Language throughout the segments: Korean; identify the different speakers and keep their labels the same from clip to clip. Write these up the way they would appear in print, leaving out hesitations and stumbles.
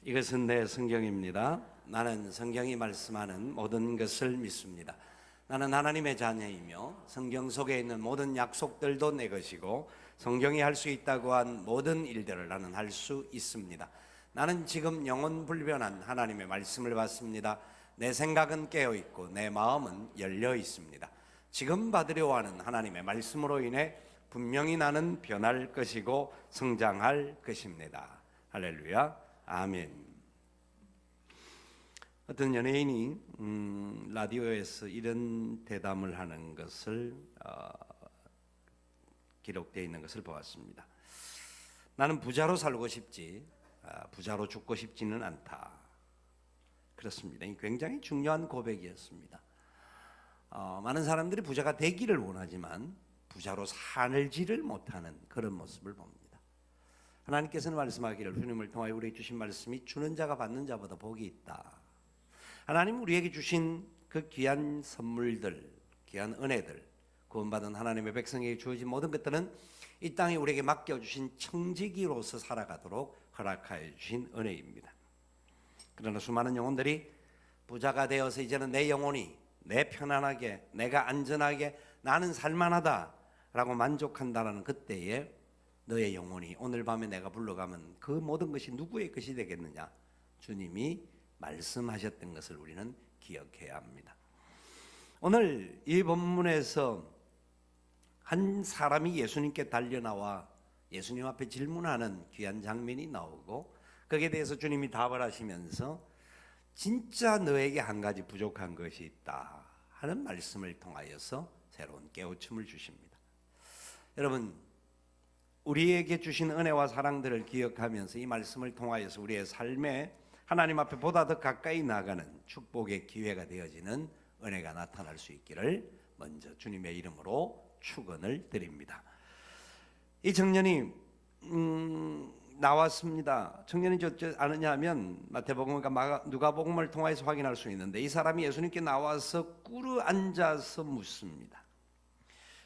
Speaker 1: 이것은 내 성경입니다. 나는 성경이 말씀하는 모든 것을 믿습니다. 나는 하나님의 자녀이며 성경 속에 있는 모든 약속들도 내 것이고 성경이 할 수 있다고 한 모든 일들을 나는 할 수 있습니다. 나는 지금 영원 불변한 하나님의 말씀을 받습니다. 내 생각은 깨어 있고 내 마음은 열려 있습니다. 지금 받으려 하는 하나님의 말씀으로 인해 분명히 나는 변할 것이고 성장할 것입니다. 할렐루야, 아멘. 어떤 연예인이 라디오에서 이런 대담을 하는 것을 기록되어 있는 것을 보았습니다. 나는 부자로 살고 싶지 부자로 죽고 싶지는 않다. 그렇습니다. 굉장히 중요한 고백이었습니다. 많은 사람들이 부자가 되기를 원하지만 부자로 살지를 못하는 그런 모습을 봅니다. 하나님께서는 말씀하기를 주님을 통하여 우리에게 주신 말씀이 주는 자가 받는 자보다 복이 있다. 하나님 우리에게 주신 그 귀한 선물들, 귀한 은혜들, 구원받은 하나님의 백성에게 주어진 모든 것들은 이 땅에 우리에게 맡겨주신 청지기로서 살아가도록 허락하여 주신 은혜입니다. 그러나 수많은 영혼들이 부자가 되어서 이제는 내 영혼이 내 편안하게, 내가 안전하게, 나는 살만하다 라고 만족한다라는 그때에 너의 영혼이 오늘 밤에 내가 불러가면 그 모든 것이 누구의 것이 되겠느냐? 주님이 말씀하셨던 것을 우리는 기억해야 합니다. 오늘 이 본문에서 한 사람이 예수님께 달려나와 예수님 앞에 질문하는 귀한 장면이 나오고 거기에 대해서 주님이 답을 하시면서 진짜 너에게 한 가지 부족한 것이 있다 하는 말씀을 통하여서 새로운 깨우침을 주십니다. 여러분, 우리에게 주신 은혜와 사랑들을 기억하면서 이 말씀을 통하여서 우리의 삶에 하나님 앞에 보다 더 가까이 나가는 축복의 기회가 되어지는 은혜가 나타날 수 있기를 먼저 주님의 이름으로 축원을 드립니다. 이 청년이 나왔습니다. 청년이 어찌 아느냐 하면 마태복음과 누가복음을 통해서 확인할 수 있는데 이 사람이 예수님께 나와서 꿇어 앉아서 묻습니다.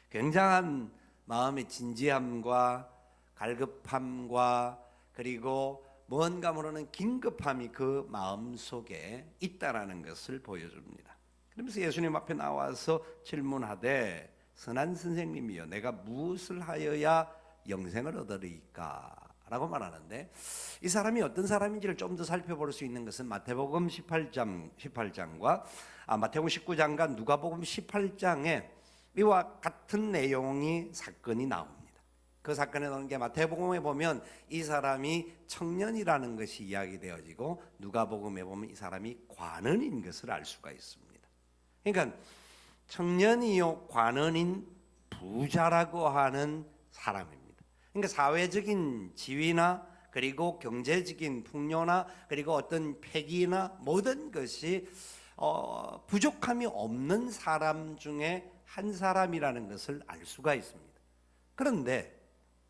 Speaker 1: 굉장한 마음의 진지함과 갈급함과 그리고 뭔가 모르는 긴급함이 그 마음 속에 있다라는 것을 보여줍니다. 그러면서 예수님 앞에 나와서 질문하되 선한 선생님이여 내가 무엇을 하여야 영생을 얻으리까? 라고 말하는데 이 사람이 어떤 사람인지를 좀 더 살펴볼 수 있는 것은 마태복음 18장과 마태복음 19장과 누가복음 18장에 이와 같은 내용이 사건이 나옵니다. 그 사건에 나오는 게 마태복음에 보면 이 사람이 청년이라는 것이 이야기되어지고 누가복음에 보면 이 사람이 관원인 것을 알 수가 있습니다. 그러니까 청년이요 관원인 부자라고 하는 사람입니다. 그러니까 사회적인 지위나 그리고 경제적인 풍요나 그리고 어떤 패기나 모든 것이 부족함이 없는 사람 중에 한 사람이라는 것을 알 수가 있습니다. 그런데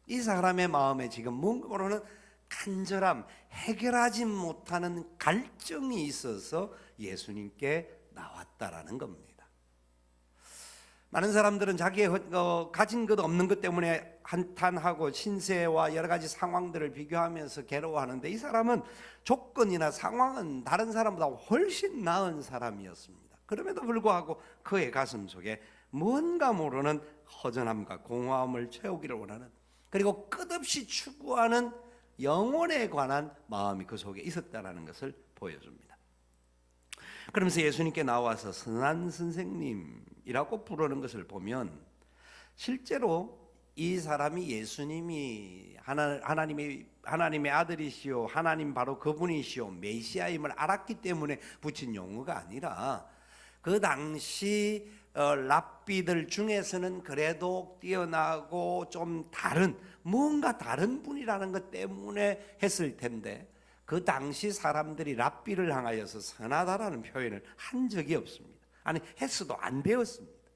Speaker 1: 이 사람의 마음에 지금 뭔가 모르는 간절함, 해결하지 못하는 갈증이 있어서 예수님께 나왔다라는 겁니다. 많은 사람들은 자기의 가진 것 없는 것 때문에 한탄하고 신세와 여러 가지 상황들을 비교하면서 괴로워하는데 이 사람은 조건이나 상황은 다른 사람보다 훨씬 나은 사람이었습니다. 그럼에도 불구하고 그의 가슴 속에 뭔가 모르는 허전함과 공허함을 채우기를 원하는 그리고 끝없이 추구하는 영혼에 관한 마음이 그 속에 있었다는 것을 보여줍니다. 그러면서 예수님께 나와서 선한 선생님이라고 부르는 것을 보면 실제로 이 사람이 예수님이 하나님의 아들이시오 하나님 바로 그분이시오 메시아임을 알았기 때문에 붙인 용어가 아니라 그 당시 랍비들 중에서는 그래도 뛰어나고 좀 다른 뭔가 다른 분이라는 것 때문에 했을 텐데 그 당시 사람들이 랍비를 향하여서 선하다라는 표현을 한 적이 없습니다. 아니 했어도 안 되었습니다.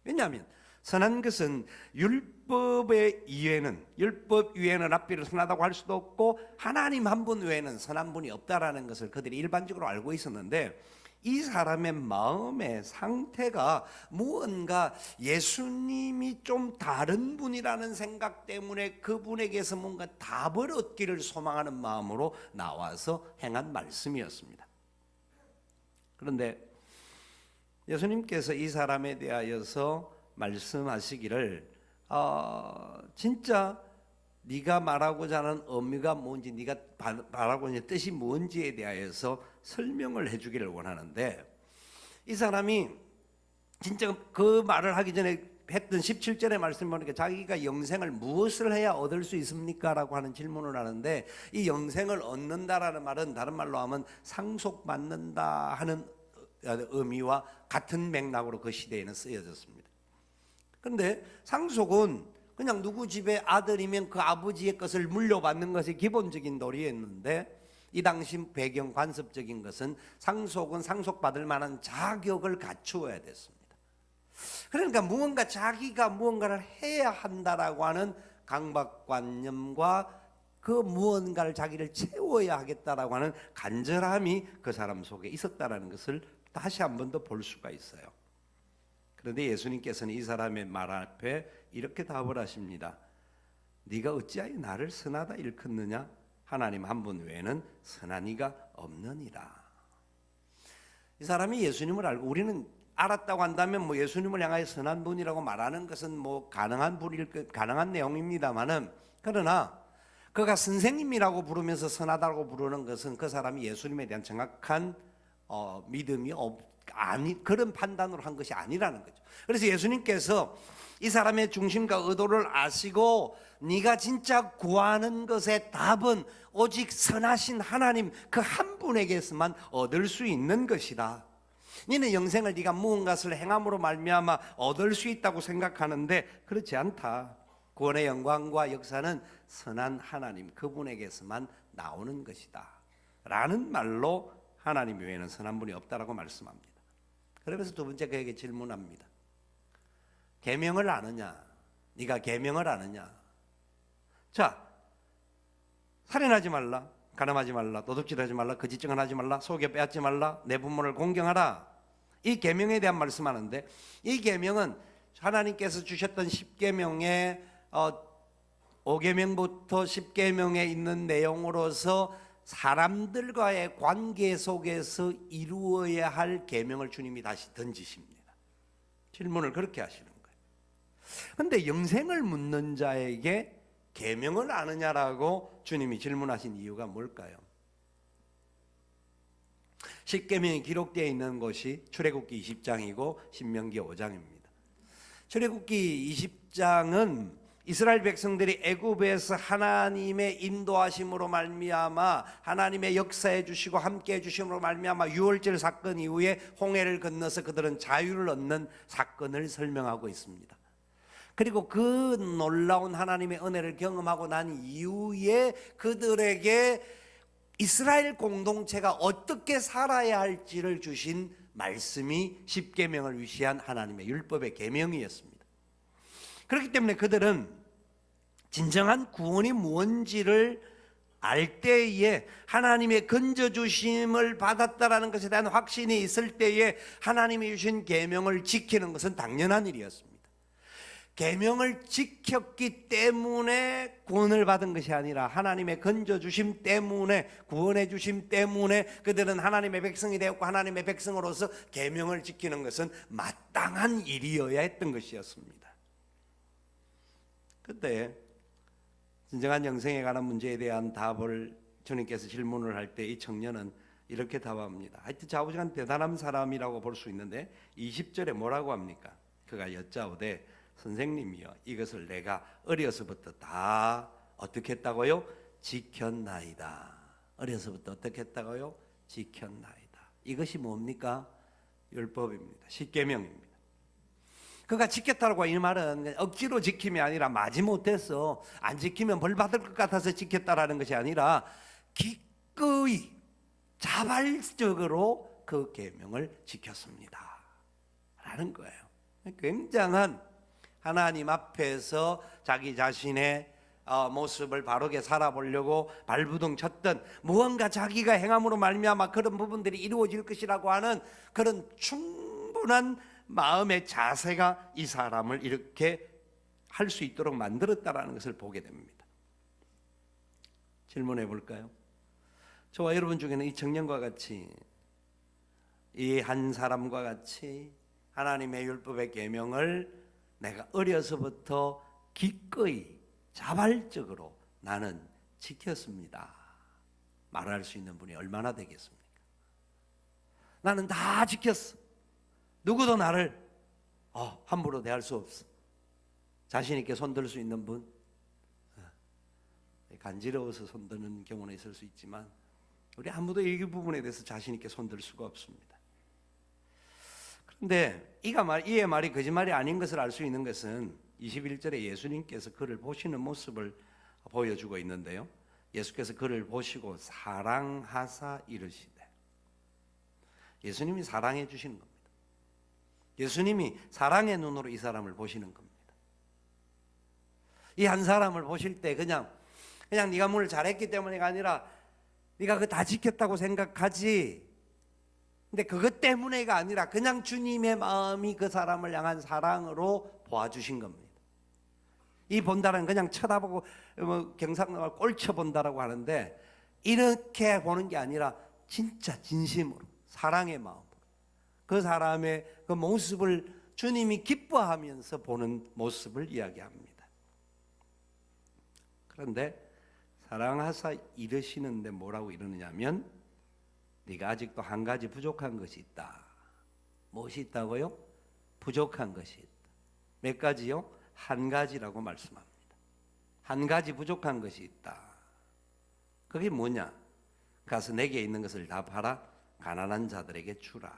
Speaker 1: 왜냐하면 선한 것은 율법 이외에는 랍비를 선하다고 할 수도 없고 하나님 한 분 외에는 선한 분이 없다라는 것을 그들이 일반적으로 알고 있었는데 이 사람의 마음의 상태가 무언가 예수님이 좀 다른 분이라는 생각 때문에 그분에게서 뭔가 답을 얻기를 소망하는 마음으로 나와서 행한 말씀이었습니다. 그런데 예수님께서 이 사람에 대하여서 말씀하시기를 진짜 네가 말하고자 하는 의미가 뭔지, 네가 말하고자 하는 뜻이 뭔지에 대하여서 설명을 해주기를 원하는데, 이 사람이 진짜 그 말을 하기 전에 했던 17절의 말씀 보니까 자기가 영생을 무엇을 해야 얻을 수 있습니까? 라고 하는 질문을 하는데, 이 영생을 얻는다라는 말은 다른 말로 하면 상속받는다 하는 의미와 같은 맥락으로 그 시대에는 쓰여졌습니다. 그런데 상속은 그냥 누구 집의 아들이면 그 아버지의 것을 물려받는 것이 기본적인 도리였는데, 이 당시 배경 관습적인 것은 상속은 상속받을 만한 자격을 갖추어야 됐습니다. 그러니까 무언가 자기가 무언가를 해야 한다라고 하는 강박관념과 그 무언가를 자기를 채워야 하겠다라고 하는 간절함이 그 사람 속에 있었다라는 것을 다시 한 번 더 볼 수가 있어요. 그런데 예수님께서는 이 사람의 말 앞에 이렇게 답을 하십니다. 네가 어찌하여 나를 선하다 일컫느냐? 하나님 한 분 외에는 선한 이가 없느니라. 이 사람이 예수님을 알고, 우리는 알았다고 한다면 뭐 예수님을 향하여 선한 분이라고 말하는 것은 뭐 가능한 내용입니다만은, 그러나 그가 선생님이라고 부르면서 선하다고 부르는 것은 그 사람이 예수님에 대한 정확한 믿음이 그런 판단으로 한 것이 아니라는 거죠. 그래서 예수님께서 이 사람의 중심과 의도를 아시고, 네가 진짜 구하는 것의 답은 오직 선하신 하나님 그 한 분에게서만 얻을 수 있는 것이다. 너는 영생을 네가 무언가를 행함으로 말미암아 얻을 수 있다고 생각하는데 그렇지 않다. 구원의 영광과 역사는 선한 하나님 그분에게서만 나오는 것이다 라는 말로 하나님 외에는 선한 분이 없다라고 말씀합니다. 그러면서 두 번째 그에게 질문합니다. 계명을 아느냐? 네가 계명을 아느냐? 자, 살인하지 말라, 간음하지 말라, 도둑질하지 말라, 거짓 증언하지 말라, 속여 빼앗지 말라, 내 부모를 공경하라. 이 계명에 대한 말씀하는데, 이 계명은 하나님께서 주셨던 10계명의 5계명부터 10계명에 있는 내용으로서 사람들과의 관계 속에서 이루어야 할 계명을 주님이 다시 던지십니다. 질문을 그렇게 하시는 거예요. 그런데 영생을 묻는 자에게 계명을 아느냐라고 주님이 질문하신 이유가 뭘까요? 10계명이 기록되어 있는 것이 출애굽기 20장이고 신명기 5장입니다. 출애굽기 20장은 이스라엘 백성들이 애굽에서 하나님의 인도하심으로 말미암아 하나님의 역사해 주시고 함께해 주심으로 말미암아 유월절 사건 이후에 홍해를 건너서 그들은 자유를 얻는 사건을 설명하고 있습니다. 그리고 그 놀라운 하나님의 은혜를 경험하고 난 이후에 그들에게 이스라엘 공동체가 어떻게 살아야 할지를 주신 말씀이 10계명을 위시한 하나님의 율법의 계명이었습니다. 그렇기 때문에 그들은 진정한 구원이 무엇인지를 알 때에 하나님의 건져주심을 받았다라는 것에 대한 확신이 있을 때에 하나님이 주신 계명을 지키는 것은 당연한 일이었습니다. 계명을 지켰기 때문에 구원을 받은 것이 아니라 하나님의 건져주심 때문에, 구원해 주심 때문에 그들은 하나님의 백성이 되었고 하나님의 백성으로서 계명을 지키는 것은 마땅한 일이어야 했던 것이었습니다. 그때 진정한 영생에 관한 문제에 대한 답을 주님께서 질문을 할 때 이 청년은 이렇게 답합니다. 하여튼 자부지간 대단한 사람이라고 볼 수 있는데 20절에 뭐라고 합니까? 그가 여짜오되 선생님이여 이것을 내가 어려서부터 다 어떻게 했다고요? 지켰나이다. 어려서부터 어떻게 했다고요? 지켰나이다. 이것이 뭡니까? 율법입니다. 10계명입니다. 그가 지켰다고 이 말은 억지로 지킴이 아니라 마지못해서 안 지키면 벌 받을 것 같아서 지켰다라는 것이 아니라 기꺼이 자발적으로 그 계명을 지켰습니다 라는 거예요. 굉장한 하나님 앞에서 자기 자신의 모습을 바르게 살아보려고 발부둥 쳤던, 무언가 자기가 행함으로 말미암아 그런 부분들이 이루어질 것이라고 하는 그런 충분한 마음의 자세가 이 사람을 이렇게 할 수 있도록 만들었다라는 것을 보게 됩니다. 질문해 볼까요? 저와 여러분 중에는 이 청년과 같이, 이 한 사람과 같이 하나님의 율법의 계명을 내가 어려서부터 기꺼이 자발적으로 나는 지켰습니다 말할 수 있는 분이 얼마나 되겠습니까? 나는 다 지켰어. 누구도 나를 함부로 대할 수 없어. 자신 있게 손들 수 있는 분, 간지러워서 손드는 경우는 있을 수 있지만 우리 아무도 이 부분에 대해서 자신 있게 손들 수가 없습니다. 그런데 이의 말이 거짓말이 아닌 것을 알 수 있는 것은 21절에 예수님께서 그를 보시는 모습을 보여주고 있는데요, 예수께서 그를 보시고 사랑하사 이르시되, 예수님이 사랑해 주시는 겁니다. 예수님이 사랑의 눈으로 이 사람을 보시는 겁니다. 이 한 사람을 보실 때 그냥 네가 뭘 잘했기 때문에가 아니라 네가 그거 다 지켰다고 생각하지, 근데 그것 때문에가 아니라 그냥 주님의 마음이 그 사람을 향한 사랑으로 보아주신 겁니다. 이 본다는 그냥 쳐다보고 경상도가 꼴쳐 본다라고 하는데, 이렇게 보는 게 아니라 진짜 진심으로 사랑의 마음으로 그 사람의 그 모습을 주님이 기뻐하면서 보는 모습을 이야기합니다. 그런데 사랑하사 이르시는데 뭐라고 이러느냐면, 네가 아직도 한 가지 부족한 것이 있다. 무엇이 있다고요? 부족한 것이 있다. 몇 가지요? 한 가지라고 말씀합니다. 한 가지 부족한 것이 있다. 그게 뭐냐? 가서 내게 있는 것을 다 팔아 가난한 자들에게 주라.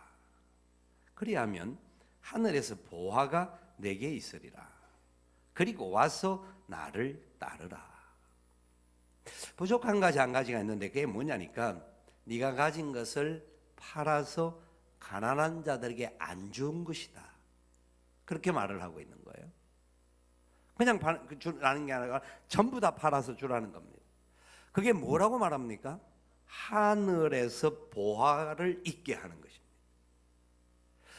Speaker 1: 그리하면 하늘에서 보화가 내게 있으리라. 그리고 와서 나를 따르라. 부족한 가지 한 가지가 있는데 그게 뭐냐니까, 네가 가진 것을 팔아서 가난한 자들에게 안 준 것이다. 그렇게 말을 하고 있는 거예요. 그냥 주라는 게 아니라 전부 다 팔아서 주라는 겁니다. 그게 뭐라고 말합니까? 하늘에서 보화를 있게 하는 것입니다.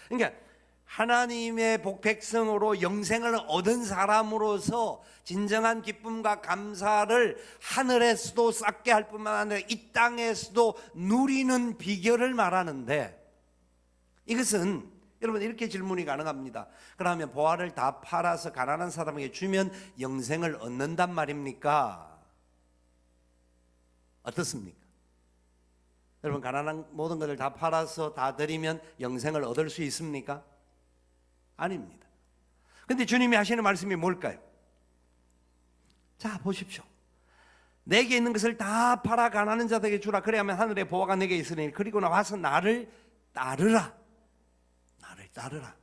Speaker 1: 그러니까 하나님의 백성으로 영생을 얻은 사람으로서 진정한 기쁨과 감사를 하늘에서도 쌓게 할 뿐만 아니라 이 땅에서도 누리는 비결을 말하는데, 이것은 여러분 이렇게 질문이 가능합니다. 그러면 보화를 다 팔아서 가난한 사람에게 주면 영생을 얻는단 말입니까? 어떻습니까? 여러분, 가난한 모든 것을 다 팔아서 다 드리면 영생을 얻을 수 있습니까? 아닙니다. 근데 주님이 하시는 말씀이 뭘까요? 자, 보십시오. 내게 있는 것을 다 팔아 가난한 자들에게 주라. 그래야만 하늘의 보화가 내게 있으니 그리고 나와서 나를 따르라. 나를 따르라.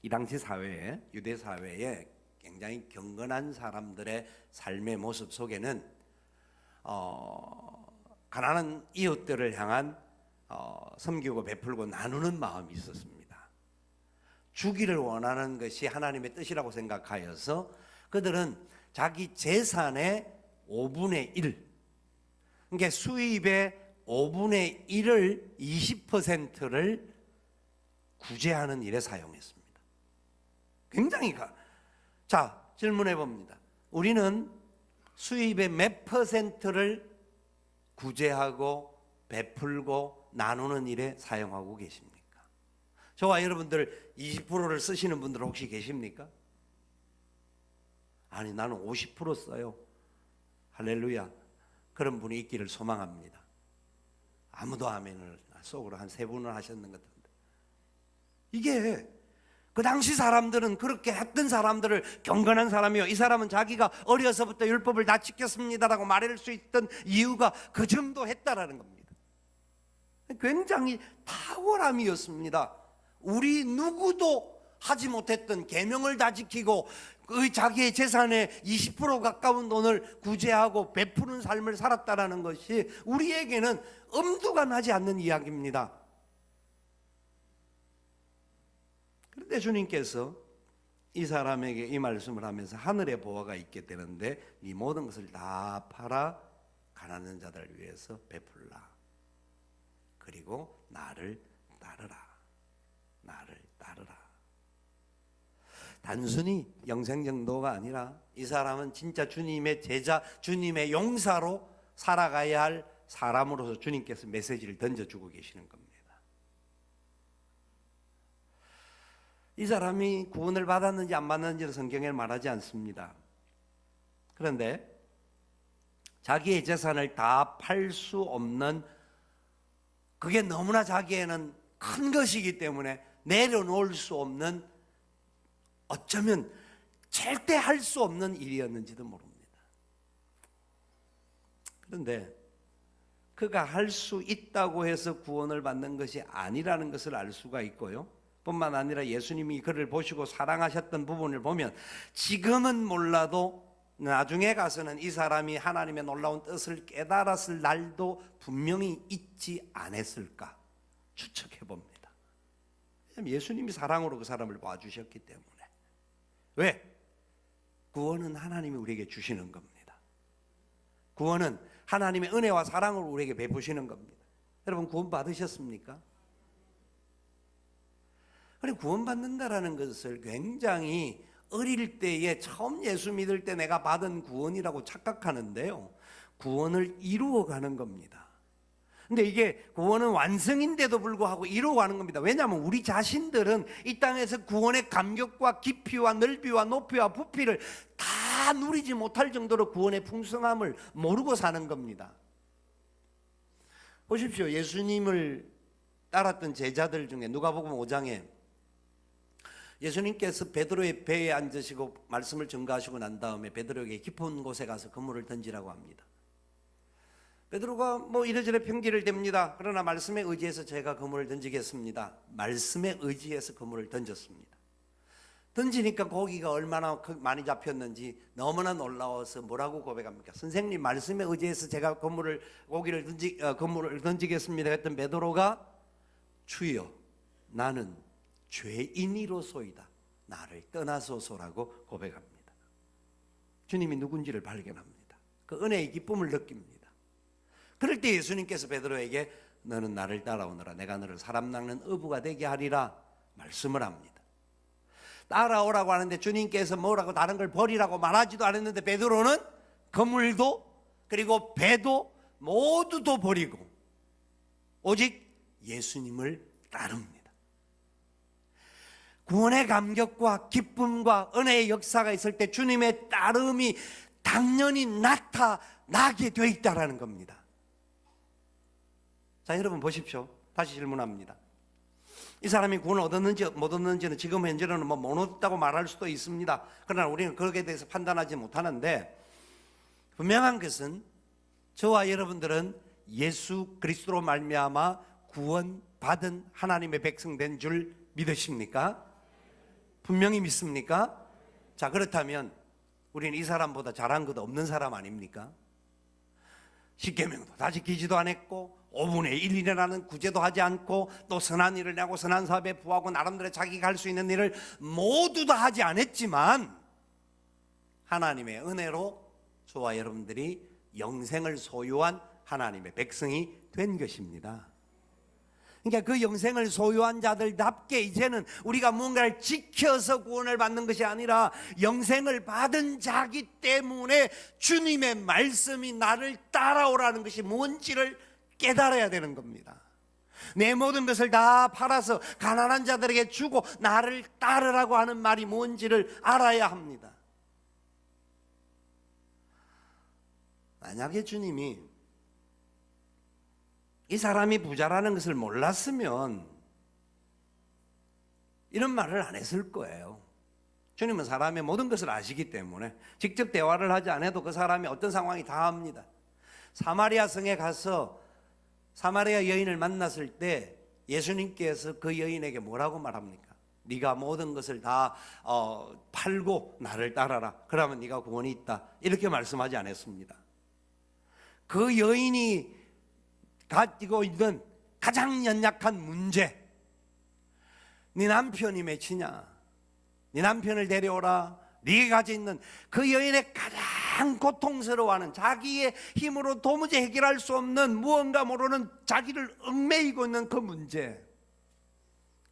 Speaker 1: 이 당시 사회에, 유대 사회에 굉장히 경건한 사람들의 삶의 모습 속에는 가난한 이웃들을 향한 섬기고 베풀고 나누는 마음이 있었습니다. 주기를 원하는 것이 하나님의 뜻이라고 생각하여서 그들은 자기 재산의 5분의 1, 그러니까 수입의 5분의 1을 20%를 구제하는 일에 사용했습니다. 굉장히 자, 질문해 봅니다. 우리는 수입의 몇 퍼센트를 구제하고 베풀고 나누는 일에 사용하고 계십니까? 저와 여러분들 20%를 쓰시는 분들 혹시 계십니까? 아니, 나는 50% 써요. 할렐루야. 그런 분이 있기를 소망합니다. 아무도 아멘을 속으로 한 3분을 하셨는 것 같은데, 이게 그 당시 사람들은 그렇게 했던 사람들을 경건한 사람이요, 이 사람은 자기가 어려서부터 율법을 다 지켰습니다라고 말할 수 있던 이유가 그 정도 했다라는 겁니다. 굉장히 탁월함이었습니다. 우리 누구도 하지 못했던 계명을 다 지키고 그 자기의 재산의 20% 가까운 돈을 구제하고 베푸는 삶을 살았다라는 것이 우리에게는 엄두가 나지 않는 이야기입니다. 그런데 주님께서 이 사람에게 이 말씀을 하면서 하늘의 보화가 있게 되는데 네 모든 것을 다 팔아 가난한 자들을 위해서 베풀라. 그리고 나를 따르라. 나를 따르라. 단순히 영생 정도가 아니라 이 사람은 진짜 주님의 제자, 주님의 용사로 살아가야 할 사람으로서 주님께서 메시지를 던져주고 계시는 겁니다. 이 사람이 구원을 받았는지 안 받았는지는 성경에 말하지 않습니다. 그런데 자기의 재산을 다 팔 수 없는, 그게 너무나 자기에는 큰 것이기 때문에 내려놓을 수 없는, 어쩌면 절대 할 수 없는 일이었는지도 모릅니다. 그런데 그가 할 수 있다고 해서 구원을 받는 것이 아니라는 것을 알 수가 있고요. 뿐만 아니라 예수님이 그를 보시고 사랑하셨던 부분을 보면 지금은 몰라도 나중에 가서는 이 사람이 하나님의 놀라운 뜻을 깨달았을 날도 분명히 있지 않았을까 추측해 봅니다. 예수님이 사랑으로 그 사람을 봐주셨기 때문에. 왜? 구원은 하나님이 우리에게 주시는 겁니다. 구원은 하나님의 은혜와 사랑으로 우리에게 베푸시는 겁니다. 여러분 구원 받으셨습니까? 그리고 구원받는다라는 것을 굉장히 어릴 때에 처음 예수 믿을 때 내가 받은 구원이라고 착각하는데요, 구원을 이루어가는 겁니다. 근데 이게 구원은 완성인데도 불구하고 이루어가는 겁니다. 왜냐하면 우리 자신들은 이 땅에서 구원의 감격과 깊이와 넓이와 높이와 부피를 다 누리지 못할 정도로 구원의 풍성함을 모르고 사는 겁니다. 보십시오. 예수님을 따랐던 제자들 중에 누가복음 5장에 예수님께서 베드로의 배에 앉으시고 말씀을 전가하시고 난 다음에 베드로에게 깊은 곳에 가서 그물을 던지라고 합니다. 베드로가 뭐 이래저래 평기를 댑니다. 그러나 말씀에 의지해서 제가 그물을 던지겠습니다. 말씀에 의지해서 그물을 던졌습니다. 던지니까 고기가 얼마나 많이 잡혔는지 너무나 놀라워서 뭐라고 고백합니까? 선생님, 말씀에 의지해서 제가 그물을 던지겠습니다 했던 베드로가 주여, 나는 죄인이로소이다. 나를 떠나소서라고 고백합니다. 주님이 누군지를 발견합니다. 그 은혜의 기쁨을 느낍니다. 그럴 때 예수님께서 베드로에게 너는 나를 따라오너라. 내가 너를 사람 낚는 어부가 되게 하리라 말씀을 합니다. 따라오라고 하는데 주님께서 뭐라고 다른 걸 버리라고 말하지도 않았는데 베드로는 그물도 그리고 배도 모두도 버리고 오직 예수님을 따릅니다. 구원의 감격과 기쁨과 은혜의 역사가 있을 때 주님의 따름이 당연히 나타나게 돼 있다는 겁니다. 자, 여러분 보십시오. 다시 질문합니다. 이 사람이 구원을 얻었는지 못 얻었는지는 지금 현재로는 못 얻었다고 말할 수도 있습니다. 그러나 우리는 거기에 대해서 판단하지 못하는데, 분명한 것은 저와 여러분들은 예수 그리스도로 말미암아 구원받은 하나님의 백성 된 줄 믿으십니까? 분명히 믿습니까? 자, 그렇다면 우리는 이 사람보다 잘한 것도 없는 사람 아닙니까? 십계명도 다 지키지도 않았고 5분의 1이라는 구제도 하지 않고 또 선한 일을 하고 선한 사업에 부하고 나름대로 자기가 할 수 있는 일을 모두 다 하지 않았지만 하나님의 은혜로 저와 여러분들이 영생을 소유한 하나님의 백성이 된 것입니다. 그러니까 그 영생을 소유한 자들답게 이제는 우리가 뭔가를 지켜서 구원을 받는 것이 아니라 영생을 받은 자기 때문에 주님의 말씀이 나를 따라오라는 것이 뭔지를 깨달아야 되는 겁니다. 내 모든 것을 다 팔아서 가난한 자들에게 주고 나를 따르라고 하는 말이 뭔지를 알아야 합니다. 만약에 주님이 이 사람이 부자라는 것을 몰랐으면 이런 말을 안 했을 거예요. 주님은 사람의 모든 것을 아시기 때문에 직접 대화를 하지 않아도 그 사람이 어떤 상황이 다 압니다. 사마리아 성에 가서 사마리아 여인을 만났을 때 예수님께서 그 여인에게 뭐라고 말합니까? 네가 모든 것을 다 팔고 나를 따라라. 그러면 네가 구원이 있다. 이렇게 말씀하지 않았습니다. 그 여인이 가지고 있는 가장 연약한 문제, 네 남편이 몇이냐, 네 남편을 데려오라. 네가 가지고 있는 그 여인의 가장 고통스러워하는, 자기의 힘으로 도무지 해결할 수 없는 무언가 모르는 자기를 얽매이고 있는 그 문제,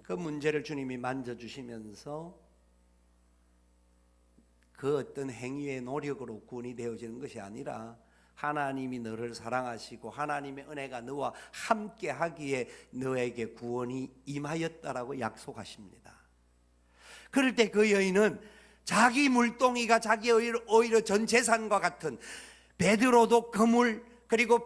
Speaker 1: 그 문제를 주님이 만져주시면서 그 어떤 행위의 노력으로 구원이 되어지는 것이 아니라 하나님이 너를 사랑하시고 하나님의 은혜가 너와 함께 하기에 너에게 구원이 임하였다라고 약속하십니다. 그럴 때 그 여인은 자기 물동이가 자기 오히려 전 재산과 같은, 베드로도 그물, 그리고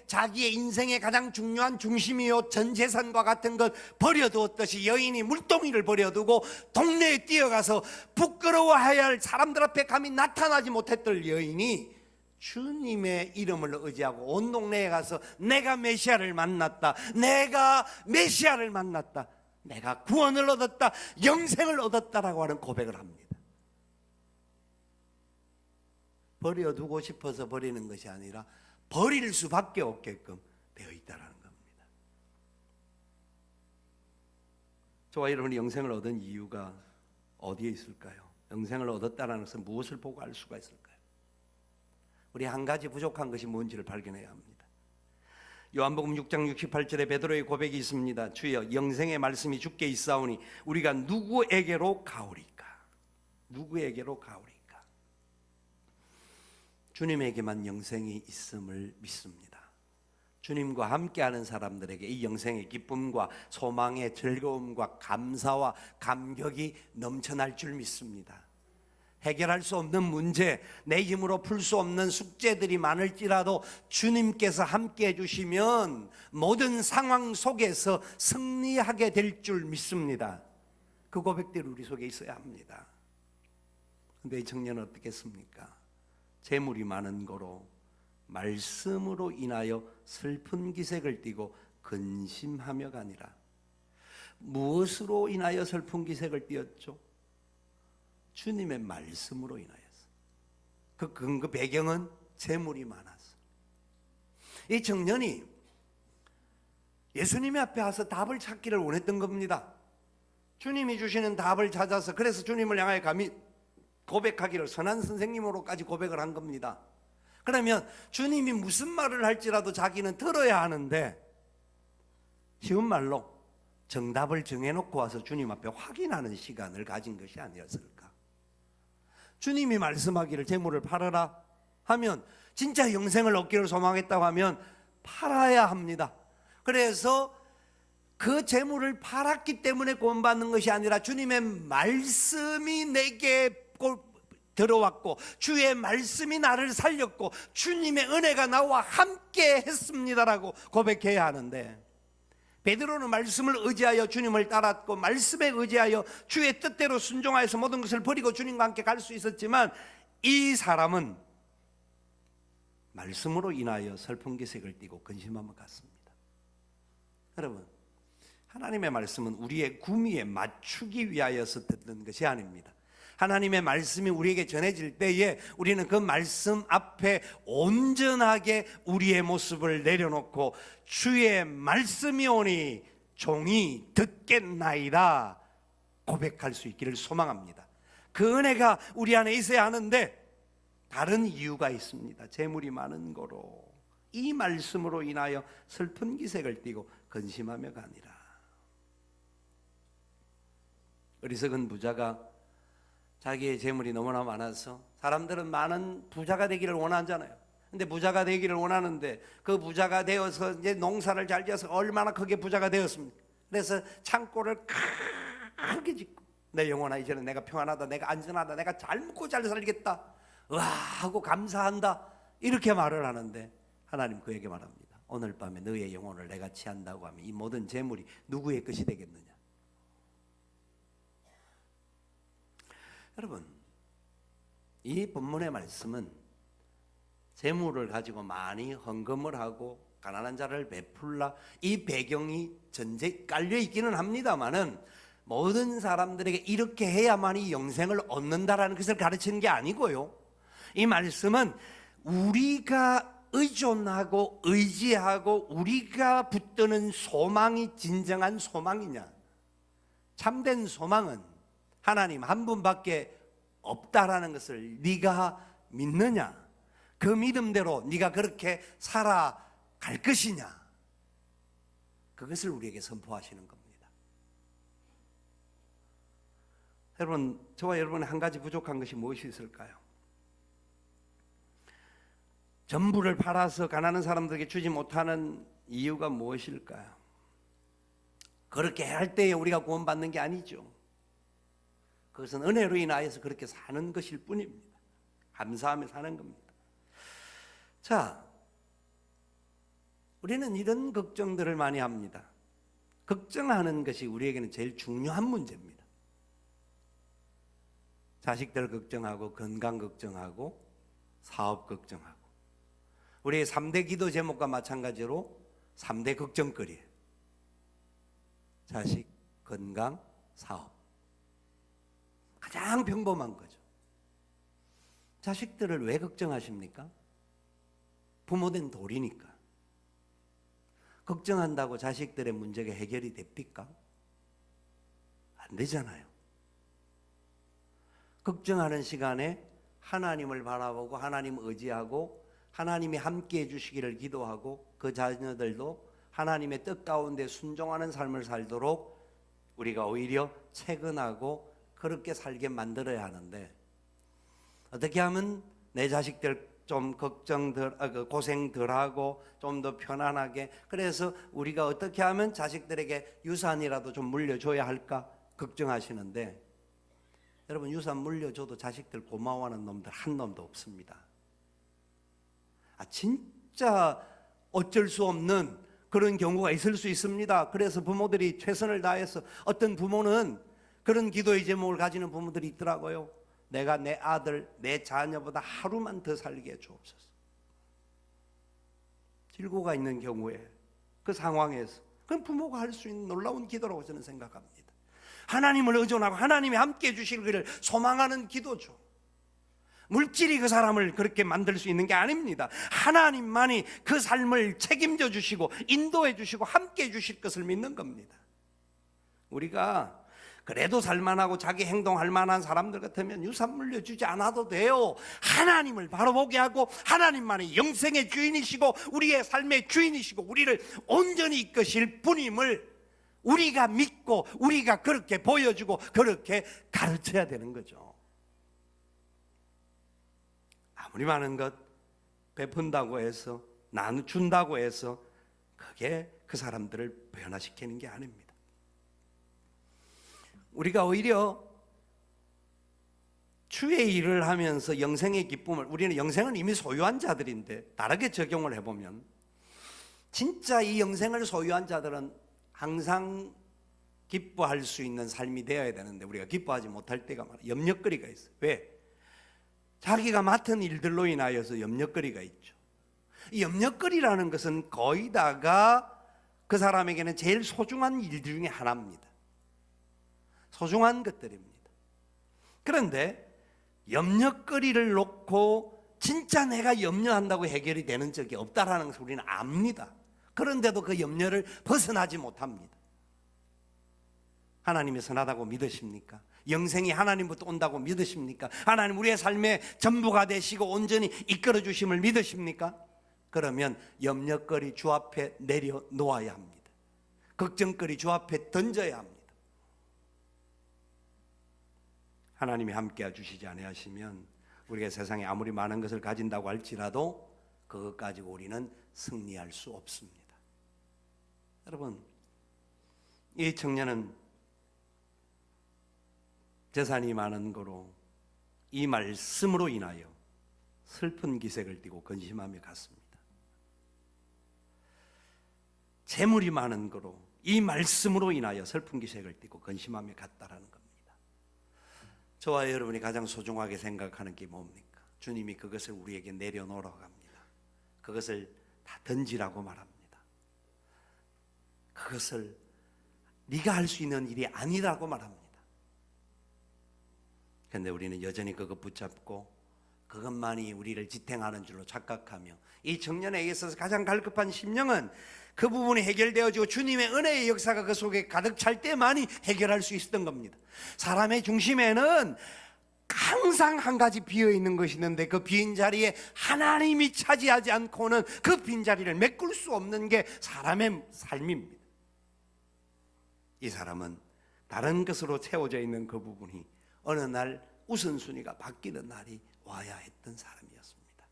Speaker 1: 자기의 인생의 가장 중요한 중심이요 전 재산과 같은 것 버려두었듯이 여인이 물동이를 버려두고 동네에 뛰어가서 부끄러워해야 할 사람들 앞에 감히 나타나지 못했던 여인이 주님의 이름을 의지하고 온 동네에 가서 내가 메시아를 만났다, 내가 메시아를 만났다, 내가 구원을 얻었다, 영생을 얻었다라고 하는 고백을 합니다. 버려두고 싶어서 버리는 것이 아니라 버릴 수밖에 없게끔 되어 있다는 겁니다. 저와 여러분이 영생을 얻은 이유가 어디에 있을까요? 영생을 얻었다는 것은 무엇을 보고 알 수가 있을까요? 우리 한 가지 부족한 것이 뭔지를 발견해야 합니다. 요한복음 6장 68절에 베드로의 고백이 있습니다. 주여, 영생의 말씀이 주께 있사오니 우리가 누구에게로 가오리까? 누구에게로 가오리까? 주님에게만 영생이 있음을 믿습니다. 주님과 함께하는 사람들에게 이 영생의 기쁨과 소망의 즐거움과 감사와 감격이 넘쳐날 줄 믿습니다. 해결할 수 없는 문제, 내 힘으로 풀 수 없는 숙제들이 많을지라도 주님께서 함께해 주시면 모든 상황 속에서 승리하게 될 줄 믿습니다. 그 고백들이 우리 속에 있어야 합니다. 그런데 이 청년은 어떻겠습니까? 재물이 많은 거로 말씀으로 인하여 슬픈 기색을 띠고 근심하며가 아니라, 무엇으로 인하여 슬픈 기색을 띠었죠? 주님의 말씀으로 인하여서. 그 배경은 재물이 많아서. 이 청년이 예수님의 앞에 와서 답을 찾기를 원했던 겁니다. 주님이 주시는 답을 찾아서, 그래서 주님을 향하여 감히 고백하기를, 선한 선생님으로까지 고백을 한 겁니다. 그러면 주님이 무슨 말을 할지라도 자기는 들어야 하는데, 쉬운 말로 정답을 정해놓고 와서 주님 앞에 확인하는 시간을 가진 것이 아니었을까? 주님이 말씀하기를 재물을 팔아라 하면, 진짜 영생을 얻기를 소망했다고 하면 팔아야 합니다. 그래서 그 재물을 팔았기 때문에 구원받는 것이 아니라 주님의 말씀이 내게 들어왔고 주의 말씀이 나를 살렸고 주님의 은혜가 나와 함께 했습니다라고 고백해야 하는데, 베드로는 말씀을 의지하여 주님을 따랐고 말씀에 의지하여 주의 뜻대로 순종하여서 모든 것을 버리고 주님과 함께 갈 수 있었지만, 이 사람은 말씀으로 인하여 슬픈 기색을 띠고 근심함을 갖습니다. 여러분, 하나님의 말씀은 우리의 구미에 맞추기 위하여서 듣는 것이 아닙니다. 하나님의 말씀이 우리에게 전해질 때에 우리는 그 말씀 앞에 온전하게 우리의 모습을 내려놓고 주의 말씀이 오니 종이 듣겠나이다 고백할 수 있기를 소망합니다. 그 은혜가 우리 안에 있어야 하는데, 다른 이유가 있습니다. 재물이 많은 거로 이 말씀으로 인하여 슬픈 기색을 띠고 근심하며가 아니라, 어리석은 부자가 자기의 재물이 너무나 많아서, 사람들은 많은 부자가 되기를 원하잖아요. 근데 부자가 되기를 원하는데 그 부자가 되어서 이제 농사를 잘 지어서 얼마나 크게 부자가 되었습니까? 그래서 창고를 크게 짓고, 내 영혼아 이제는 내가 평안하다, 내가 안전하다, 내가 잘 먹고 잘 살겠다, 와 하고 감사한다, 이렇게 말을 하는데 하나님 그에게 말합니다. 오늘 밤에 너의 영혼을 내가 취한다고 하면 이 모든 재물이 누구의 것이 되겠느냐? 여러분, 이 본문의 말씀은 재물을 가지고 많이 헌금을 하고 가난한 자를 베풀라, 이 배경이 전제 깔려 있기는 합니다만은 모든 사람들에게 이렇게 해야만이 영생을 얻는다라는 것을 가르치는 게 아니고요, 이 말씀은 우리가 의존하고 의지하고 우리가 붙드는 소망이 진정한 소망이냐, 참된 소망은 하나님 한 분밖에 없다라는 것을 네가 믿느냐? 그 믿음대로 네가 그렇게 살아갈 것이냐? 그것을 우리에게 선포하시는 겁니다. 여러분, 저와 여러분의 한 가지 부족한 것이 무엇이 있을까요? 전부를 팔아서 가난한 사람들에게 주지 못하는 이유가 무엇일까요? 그렇게 할 때에 우리가 구원받는 게 아니죠. 그것은 은혜로 인하여서 그렇게 사는 것일 뿐입니다. 감사하며 사는 겁니다. 자, 우리는 이런 걱정들을 많이 합니다. 걱정하는 것이 우리에게는 제일 중요한 문제입니다. 자식들 걱정하고, 건강 걱정하고, 사업 걱정하고. 우리의 3대 기도 제목과 마찬가지로 3대 걱정거리예요. 자식, 건강, 사업. 가장 평범한 거죠. 자식들을 왜 걱정하십니까? 부모된 도리니까. 걱정한다고 자식들의 문제가 해결이 됩니까? 안 되잖아요. 걱정하는 시간에 하나님을 바라보고 하나님 의지하고 하나님이 함께해 주시기를 기도하고 그 자녀들도 하나님의 뜻 가운데 순종하는 삶을 살도록 우리가 오히려 채근하고 그렇게 살게 만들어야 하는데, 어떻게 하면 내 자식들 좀 고생 덜 하고 좀 더 편안하게, 그래서 우리가 어떻게 하면 자식들에게 유산이라도 좀 물려줘야 할까 걱정하시는데, 여러분, 유산 물려줘도 자식들 고마워하는 놈들 한 놈도 없습니다. 진짜 어쩔 수 없는 그런 경우가 있을 수 있습니다. 그래서 부모들이 최선을 다해서, 어떤 부모는 그런 기도의 제목을 가지는 부모들이 있더라고요. 내가 내 아들, 내 자녀보다 하루만 더 살게 해주옵소서. 질고가 있는 경우에 그 상황에서 그건 부모가 할 수 있는 놀라운 기도라고 저는 생각합니다. 하나님을 의존하고 하나님이 함께 해주실 것을 소망하는 기도죠. 물질이 그 사람을 그렇게 만들 수 있는 게 아닙니다. 하나님만이 그 삶을 책임져 주시고 인도해 주시고 함께 해 주실 것을 믿는 겁니다. 우리가 그래도 살만하고 자기 행동할 만한 사람들 같으면 유산 물려주지 않아도 돼요. 하나님을 바로 보게 하고 하나님만이 영생의 주인이시고 우리의 삶의 주인이시고 우리를 온전히 이끄실 분임을 우리가 믿고 우리가 그렇게 보여주고 그렇게 가르쳐야 되는 거죠. 아무리 많은 것 베푼다고 해서 나눠준다고 해서 그게 그 사람들을 변화시키는 게 아닙니다. 우리가 오히려 주의 일을 하면서 영생의 기쁨을, 우리는 영생을 이미 소유한 자들인데 다르게 적용을 해보면 진짜 이 영생을 소유한 자들은 항상 기뻐할 수 있는 삶이 되어야 되는데 우리가 기뻐하지 못할 때가 많아요. 염려거리가 있어요. 왜? 자기가 맡은 일들로 인하여서 염려거리가 있죠. 이 염려거리라는 것은 거의 다가 그 사람에게는 제일 소중한 일들 중에 하나입니다. 소중한 것들입니다. 그런데 염려거리를 놓고 진짜 내가 염려한다고 해결이 되는 적이 없다라는 것을 우리는 압니다. 그런데도 그 염려를 벗어나지 못합니다. 하나님이 선하다고 믿으십니까? 영생이 하나님부터 온다고 믿으십니까? 하나님 우리의 삶의 전부가 되시고 온전히 이끌어 주심을 믿으십니까? 그러면 염려거리 주 앞에 내려놓아야 합니다. 걱정거리 주 앞에 던져야 합니다. 하나님이 함께 해주시지 아니하시면 우리가 세상에 아무리 많은 것을 가진다고 할지라도 그것 가지고 우리는 승리할 수 없습니다. 여러분, 이 청년은 재산이 많은 거로 이 말씀으로 인하여 슬픈 기색을 띠고 근심하며 갔습니다. 재물이 많은 거로 이 말씀으로 인하여 슬픈 기색을 띠고 근심하며 갔다라는 겁니다. 저와 여러분이 가장 소중하게 생각하는 게 뭡니까? 주님이 그것을 우리에게 내려놓으라고 합니다. 그것을 다 던지라고 말합니다. 그것을 네가 할 수 있는 일이 아니라고 말합니다. 그런데 우리는 여전히 그것 붙잡고 그것만이 우리를 지탱하는 줄로 착각하며 이 청년에게 있어서 가장 갈급한 심령은 그 부분이 해결되어지고 주님의 은혜의 역사가 그 속에 가득 찰 때만이 해결할 수 있었던 겁니다. 사람의 중심에는 항상 한 가지 비어 있는 것이 있는데 그 빈 자리에 하나님이 차지하지 않고는 그 빈 자리를 메꿀 수 없는 게 사람의 삶입니다. 이 사람은 다른 것으로 채워져 있는 그 부분이 어느 날 우선순위가 바뀌는 날이 와야 했던 사람이었습니다.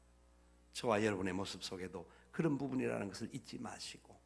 Speaker 1: 저와 여러분의 모습 속에도 그런 부분이라는 것을 잊지 마시고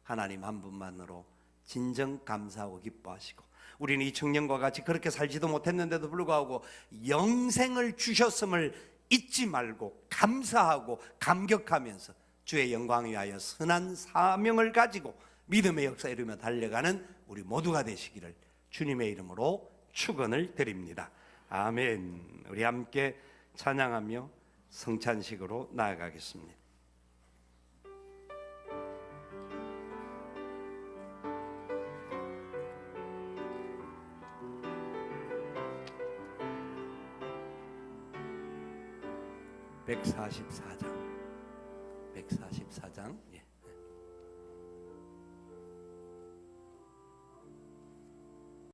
Speaker 1: 하나님 한 분만으로 진정 감사하고 기뻐하시고, 우리는 이 청년과 같이 그렇게 살지도 못했는데도 불구하고 영생을 주셨음을 잊지 말고 감사하고 감격하면서 주의 영광 위하여 선한 사명을 가지고 믿음의 역사에 이르며 달려가는 우리 모두가 되시기를 주님의 이름으로 축원을 드립니다. 아멘. 우리 함께 찬양하며 성찬식으로 나아가겠습니다. (144장)